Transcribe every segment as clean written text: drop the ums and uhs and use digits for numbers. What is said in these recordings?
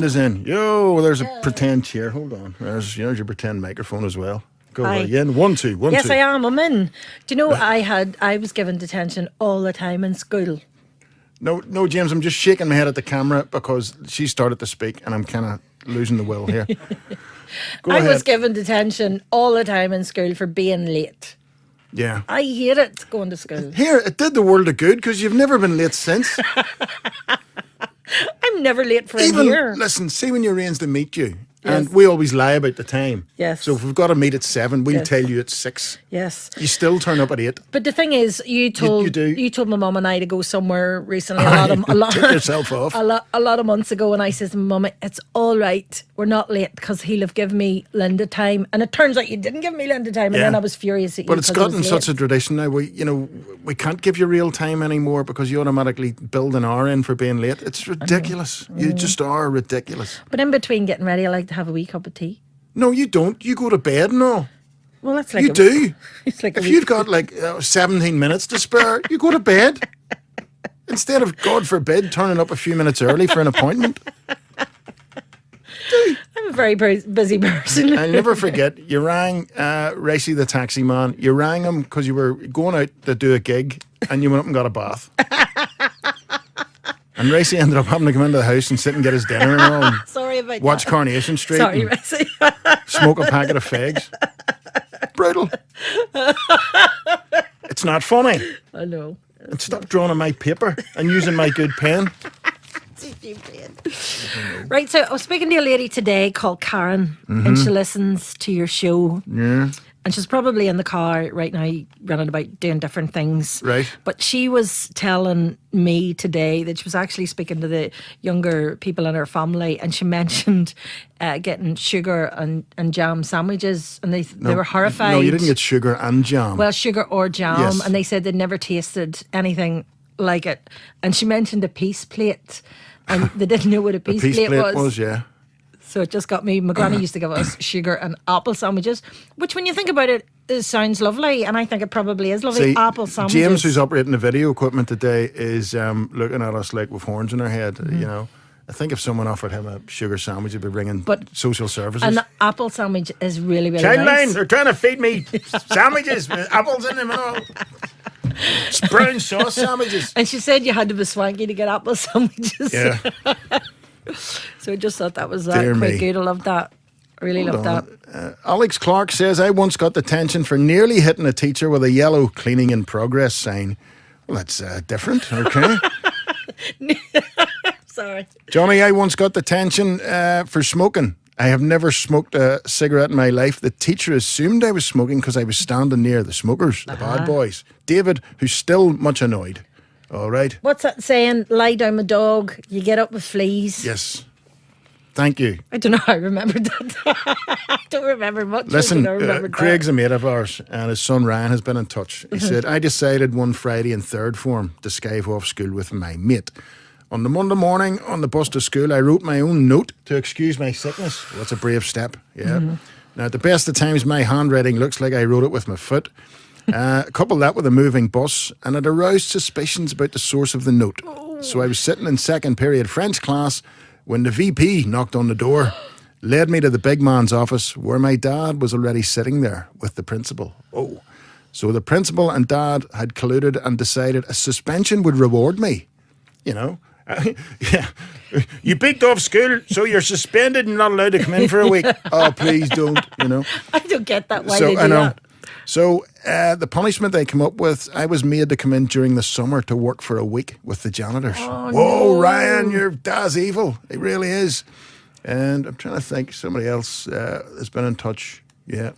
Is in. Yo, there's a pretend chair. Hold on. There's your pretend microphone as well. Go Hi. again. One, two, one, Yes, two. I am. I'm in. Do you know I was given detention all the time in school. No, James. I'm just shaking my head at the camera because she started to speak, and I'm kind of losing the will here. Go I ahead. was given detention all the time in school for being late. Yeah. I hate it going to school. Here, it did the world of good because you've never been late since. I'm never late for a Even year. listen, see when you arrange to meet you, Yes. and we always lie about the time. Yes. So if we've got to meet at 7, we'll Yes. tell you at 6. Yes. You still turn up at 8. But the thing is, you told do. told my mum and I to go somewhere recently. A lot, Take yourself off. a lot of months ago, and I says, "Mum, it's all right. We're not late because he'll have given me Linda time." And it turns out you didn't give me Linda time, and Yeah. then I was furious at you. But it's 'cause I was gotten such a late. tradition now. We can't give you real time anymore because you automatically build an hour in for being late. It's ridiculous. You just are ridiculous. But in between getting ready, I like to have a wee cup of tea. No, you don't. You go to bed and all. Well, that's like You do. It's like a If wee- you've got like 17 minutes to spare, you go to bed. Instead of, God forbid, turning up a few minutes early for an appointment. I'm a very busy person. I'll never forget, you rang Racy the taxi man. You rang him because you were going out to do a gig and you went up and got a bath. And Racy ended up having to come into the house and sit and get his dinner and all. And Sorry about watch that. Coronation Street Sorry, and Rissy. smoke a packet of fags. Brutal. It's not funny. I know. And stop drawing on my paper and using my good pen. Right, so I was speaking to a lady today called Karen, and she listens to your show. Yeah. And she's probably in the car right now, running about doing different things. Right. But she was telling me today that she was actually speaking to the younger people in her family, and she mentioned getting sugar and jam sandwiches, and they were horrified. No, you didn't get sugar and jam. Well, sugar or jam, Yes. and they said they'd never tasted anything like it. And she mentioned a peace plate, and they didn't know what a peace, Peace plate, plate was. yeah. So it just got me. My granny used to give us sugar and apple sandwiches, which, when you think about it, sounds lovely, and I think it probably is lovely. See, Apple sandwiches. James, who's operating the video equipment today, is looking at us like with horns in her head. You know, I think if someone offered him a sugar sandwich, he'd be ringing But- social services. An apple sandwich is really, really Childline, nice. they're trying to feed me sandwiches with apples in them and all. It's brown sauce sandwiches. And she said you had to be swanky to get apple sandwiches. Yeah. So I just thought that was Dear quite me. good. I love that. I really love that. Alex Clark says, I once got detention for nearly hitting a teacher with a yellow cleaning in progress sign. Well, that's different, okay. Sorry. Johnny, I once got detention for smoking. I have never smoked a cigarette in my life. The teacher assumed I was smoking because I was standing near the smokers, the bad boys. David, who's still much annoyed. All right. What's that saying? Lie down with dog, you get up with fleas. Yes. Thank you. I don't know how I remembered that. I don't remember much. Listen, I remembered Craig's a mate of ours, and his son Ryan has been in touch. He said, I decided one Friday in third form to skive off school with my mate. On the Monday morning, on the bus to school, I wrote my own note to excuse my sickness. Well, that's a brave step, yeah. Now, at the best of times, my handwriting looks like I wrote it with my foot. Couple that with a moving bus, and it aroused suspicions about the source of the note. So I was sitting in second period French class when the VP knocked on the door, led me to the big man's office where my dad was already sitting there with the principal. Oh, so the principal and dad had colluded and decided a suspension would reward me. You know, yeah. You beat off school, so you're suspended and not allowed to come in for a week. Oh, please don't. You know. I don't get that. Why So they do I know. that? So the punishment they come up with, I was made to come in during the summer to work for a week with the janitors. Oh, Whoa, no. Ryan, your dad's evil. He really is. And I'm trying to think, somebody else has been in touch. Yeah.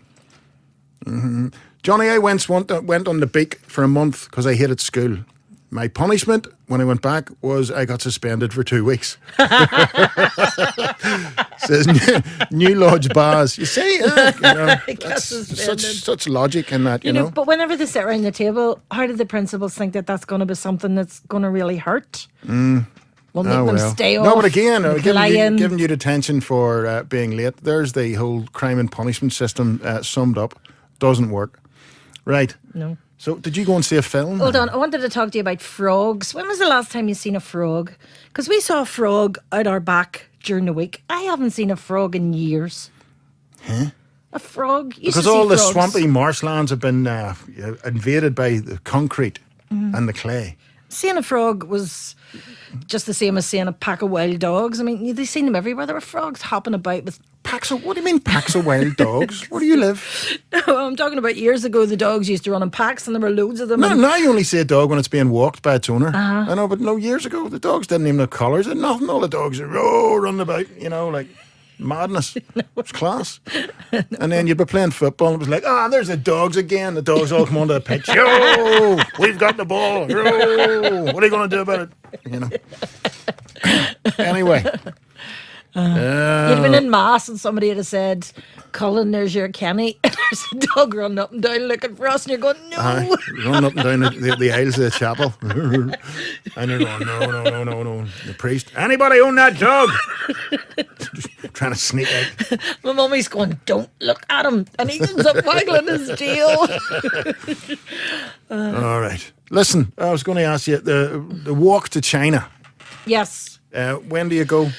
Johnny, I once went on the beak for a month because I hated school. My punishment when I went back was I got suspended for 2 weeks. Says New Lodge Bars. You see, you know, got that's suspended. such logic in that, you know. But whenever they sit around the table, how do the principals think that that's going to be something that's going to really hurt? We'll make them stay off. No, but again, lying. giving you detention for being late. There's the whole crime and punishment system summed up. Doesn't work. Right. No. So, did you go and see a film? Hold on, I wanted to talk to you about frogs. When was the last time you seen a frog? Because we saw a frog out our back during the week. I haven't seen a frog in years. Huh? A frog? Because all the swampy marshlands have been invaded by the concrete and the clay. Seeing a frog was just the same as seeing a pack of wild dogs. I mean, you've seen them everywhere. There were frogs hopping about with... Packs of... What do you mean packs of wild dogs? Where do you live? No, I'm talking about years ago, the dogs used to run in packs and there were loads of them. No, now you only see a dog when it's being walked by its owner. I know, but no, years ago, the dogs didn't even have collars and nothing. All the dogs are running about, like madness. It was class. And then you'd be playing football and it was like, there's the dogs again. The dogs all come onto the pitch. Yo, we've got the ball. Yo, what are you going to do about it? Anyway. You'd have been in mass and somebody had said, Colin, there's your Kenny. There's a dog running up and down looking for us, and you're going, no. Running up and down the aisles of the chapel. And you're going, no. The priest, anybody own that dog? Just trying to sneak out. My mummy's going, don't look at him. And he ends up waggling his tail. All right. Listen, I was going to ask you, the walk to China. Yes. When do you go?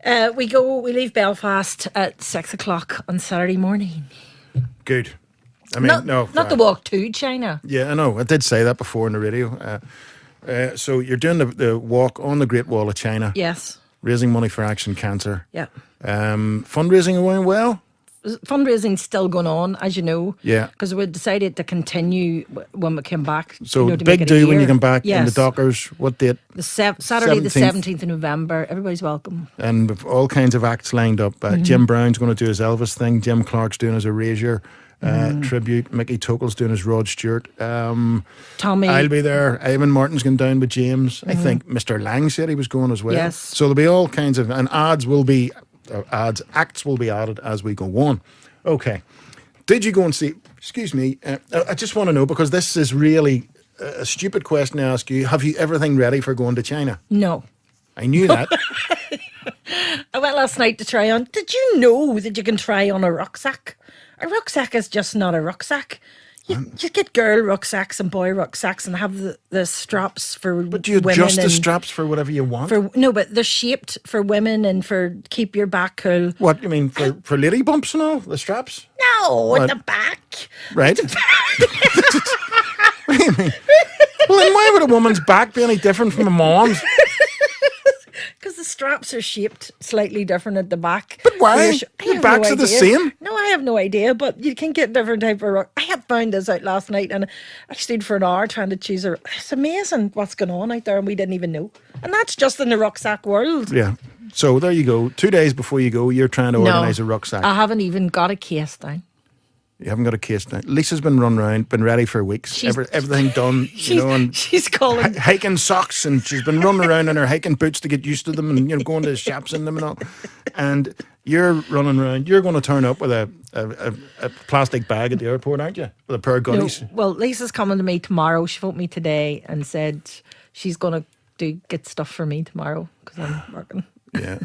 We leave Belfast at 6 o'clock on Saturday morning. Good. I mean, not the walk to China. Yeah, I know. I did say that before in the radio. So you're doing the walk on the Great Wall of China. Yes. Raising money for Action Cancer. Yeah. Fundraising going well? Fundraising's still going on, as you know. Yeah. Because we decided to continue when we came back. So to big do when you come back yes. in the Dockers. What date? Saturday, the 17th of November. Everybody's welcome. And with all kinds of acts lined up. Jim Brown's going to do his Elvis thing. Jim Clark's doing his Erasure tribute. Mickey Tokel's doing his Rod Stewart. Tommy. I'll be there. Ivan Martin's going down with James. I think Mr. Lang said he was going as well. Yes. So there'll be all kinds of... And acts will be added as we go on. Okay. Did you go and see... Excuse me. I just want to know, because this is really a stupid question to ask you. Have you everything ready for going to China? No. I knew that. I went last night to try on... Did you know that you can try on a rucksack? A rucksack is just not a rucksack. You get girl rucksacks and boy rucksacks and have the straps for women. But do you adjust the straps for whatever you want? But they're shaped for women and for keep your back cool. What, you mean for lady bumps and all, the straps? No, at the back. Right. What do you mean? Well, then why would a woman's back be any different from a mom's? Because the straps are shaped slightly different at the back. But why? Your backs are the same. No, I have no idea, but you can get different type of ruck. I had found this out last night and I stood for an hour trying to choose a... It's amazing what's going on out there and we didn't even know. And that's just in the rucksack world. Yeah. So there you go. 2 days before you go, you're trying to organise a rucksack. I haven't even got a case down. You haven't got a case now. Lisa's been run around, been ready for weeks. Everything done, and she's calling hiking socks, and she's been running around in her hiking boots to get used to them, and going to the shops in them and all. And you're running around. You're going to turn up with a plastic bag at the airport, aren't you? With a pair of goodies. No, well, Lisa's coming to me tomorrow. She phoned me today and said she's going to get stuff for me tomorrow because I'm working. Yeah,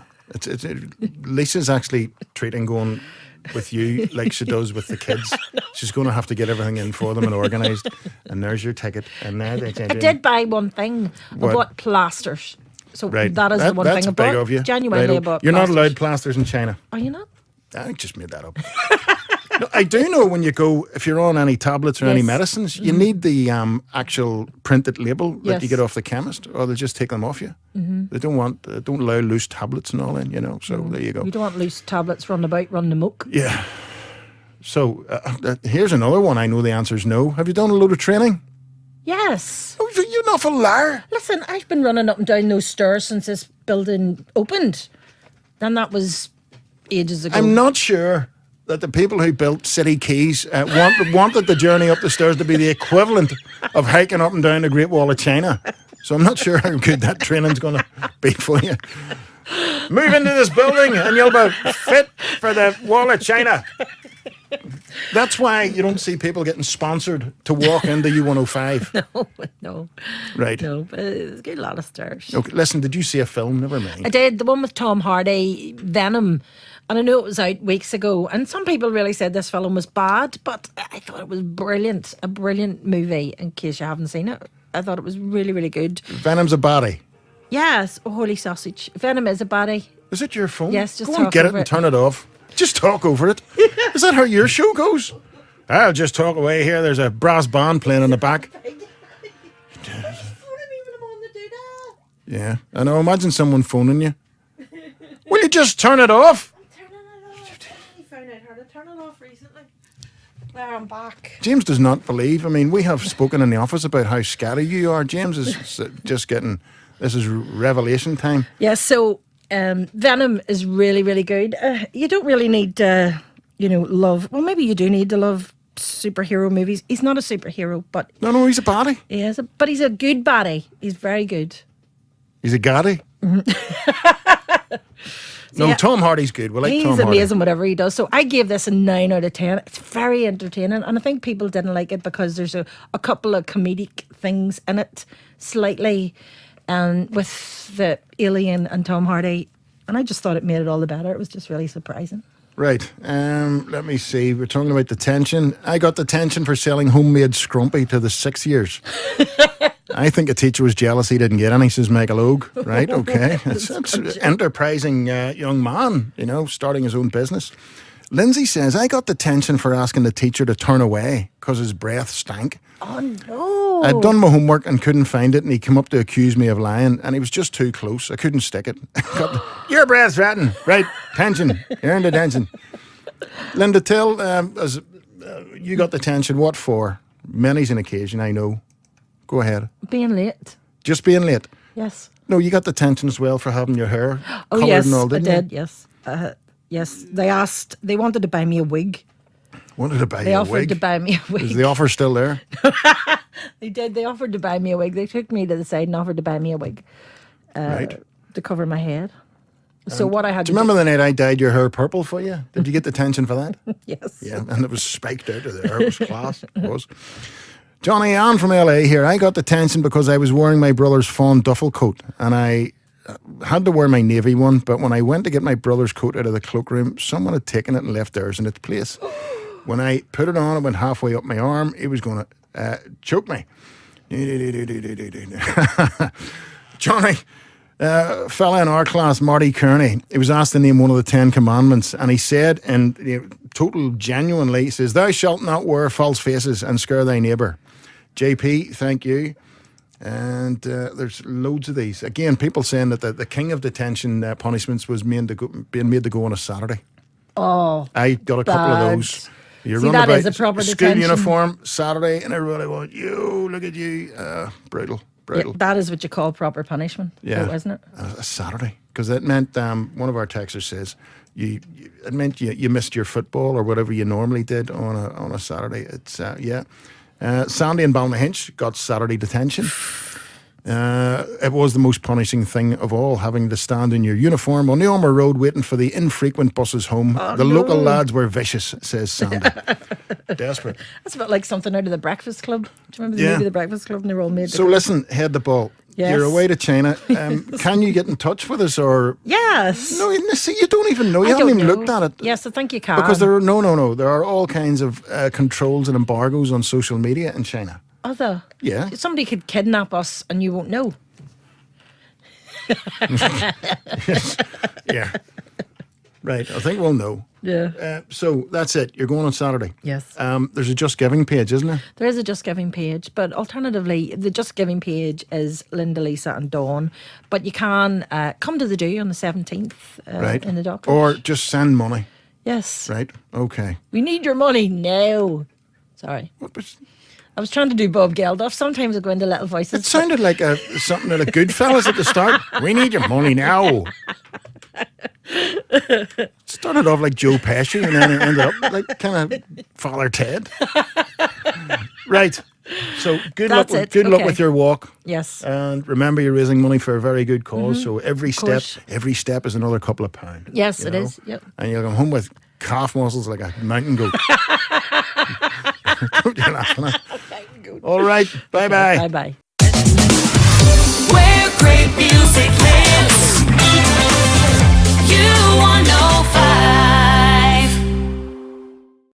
Lisa's actually treating going with you like she does with the kids. She's going to have to get everything in for them and organised. And there's your ticket. And now they I did buy one thing. I bought plasters. So that is the one thing I bought. That's big of you. Genuinely, I bought You're plasters. not allowed plasters in China. Are you not? I just made that up. No, I do know when you go, if you're on any tablets or any medicines, you need the actual printed label that you get off the chemist, or they'll just take them off you. They don't allow loose tablets and all in, so there you go. You don't want loose tablets running about, running amok. Yeah. So here's another one I know the answer is no. Have you done a load of training? Yes. Oh, you're not a liar. Listen, I've been running up and down those stairs since this building opened. And that was ages ago. I'm not sure that the people who built City Keys wanted the journey up the stairs to be the equivalent of hiking up and down the Great Wall of China. So I'm not sure how good that training's going to be for you. Move into this building and you'll be fit for the Wall of China. That's why you don't see people getting sponsored to walk into U105. No. Right. No, but it's a good lot of stairs. Okay, listen, did you see a film? Never mind. I did, the one with Tom Hardy, Venom. And I know it was out weeks ago. And some people really said this film was bad, but I thought it was brilliant. A brilliant movie, in case you haven't seen it. I thought it was really, really good. Venom's a baddie. Yes, a holy sausage. Venom is a baddie. Is it your phone? Yes, just go and talk get it over and it. turn it off. Just talk over it. Is that how your show goes? I'll just talk away here. There's a brass band playing in the back. Yeah, I know. Imagine someone phoning you. Will you just turn it off? Turning it off. I found out how to turn it off recently. There, I'm back. James does not believe. I mean, we have spoken in the office about how scatty you are. James is just getting. This is revelation time. Yeah, so Venom is really, really good. You don't really need to, love. Well, maybe you do need to love superhero movies. He's not a superhero, but No, he's a baddie. but he's a good baddie. He's very good. He's a gaddie. No, yeah, Tom Hardy's good. We like Tom He's Hardy. amazing, whatever he does. So I gave this a 9 out of 10. It's very entertaining, and I think people didn't like it because there's a couple of comedic things in it, slightly, with the alien and Tom Hardy, and I just thought it made it all the better. It was just really surprising. Right. Let me see. We're talking about the tension. I got the tension for selling homemade scrumpy to the 6 years. I think a teacher was jealous he didn't get any, says Michael Ogue. Right, okay. It's an enterprising young man, starting his own business. Lindsay says, I got the tension for asking the teacher to turn away because his breath stank. Oh, no. I'd done my homework and couldn't find it, and he came up to accuse me of lying, and he was just too close. I couldn't stick it. Your breath's rotten. Right, tension. You're in the tension. Linda, tell, you got the tension. What for? Many's an occasion, I know. Go ahead. Being late. Just being late. Yes. No, you got the tension as well for having your hair Oh, coloured yes, and all, I didn't did, you? yes. Yes, they wanted to buy me a wig. Wanted to buy They you a offered wig. to buy me a wig. Is the offer still there? They did. They offered to buy me a wig. They took me to the side and offered to buy me a wig Right. to cover my head. So what I had Do to you remember the night I dyed your hair purple for you? Did you get the tension for that? Yes. Yeah, and it was spiked out of there. It was class. It was. Johnny Ann from LA here. I got the tension because I was wearing my brother's fawn duffel coat, and I had to wear my navy one, but when I went to get my brother's coat out of the cloakroom, someone had taken it and left theirs in its place. When I put it on, it went halfway up my arm. He was going to choke me. Johnny, fella in our class, Marty Kearney, he was asked to name one of the 10 commandments, and he said, and total genuinely, he says, "Thou shalt not wear false faces and scare thy neighbour." JP, thank you. And there's loads of these. Again, people saying that the king of detention punishments was being made to go on a Saturday. Oh, I got a couple of those. You're See, running that about is a proper school detention. uniform Saturday, and everybody went, "You look at you, brutal." yeah, that is what you call proper punishment, though, isn't it? A Saturday, because it meant one of our texters says it meant you missed your football or whatever you normally did on a Saturday. It's Sandy and Balnahinch got Saturday detention. It was the most punishing thing of all, having to stand in your uniform on the Ormer Road waiting for the infrequent buses home. The local lads were vicious, says Sandy. Desperate. That's a bit like something out of The Breakfast Club. Do you remember the movie The Breakfast Club? And they were all made. So listen, head the ball. Yes. You're away to China. Can you get in touch with us or? Yes. No, see, you don't even know. You I haven't don't even know. looked at it. Yes, I think you can. Because there are no. There are all kinds of controls and embargoes on social media in China. Other. Yeah. Somebody could kidnap us and you won't know. Yeah. Right. I think we'll know. Yeah. So that's it. You're going on Saturday. Yes. There's a Just Giving page, isn't there? There is a Just Giving page, but alternatively, the Just Giving page is Linda, Lisa and Dawn. But you can come to the do on the 17th Right. in the dock. Or just send money. Yes. Right. Okay. We need your money now. Sorry. What was? I was trying to do Bob Geldof. Sometimes I go into little voices. It sounded like something at a Goodfellas at the start. We need your money now. Started off like Joe Pesci and then it ended up like kind of Father Ted. Right. So good luck. That's it. Good luck Okay. with your walk. Yes. And remember, you're raising money for a very good cause. So every course. step is another couple of pounds. Yes, you it know? is. Yep. And you'll come home with calf muscles like a mountain goat. You're laughing at. All right. Bye bye. Bye bye. Where great music lives.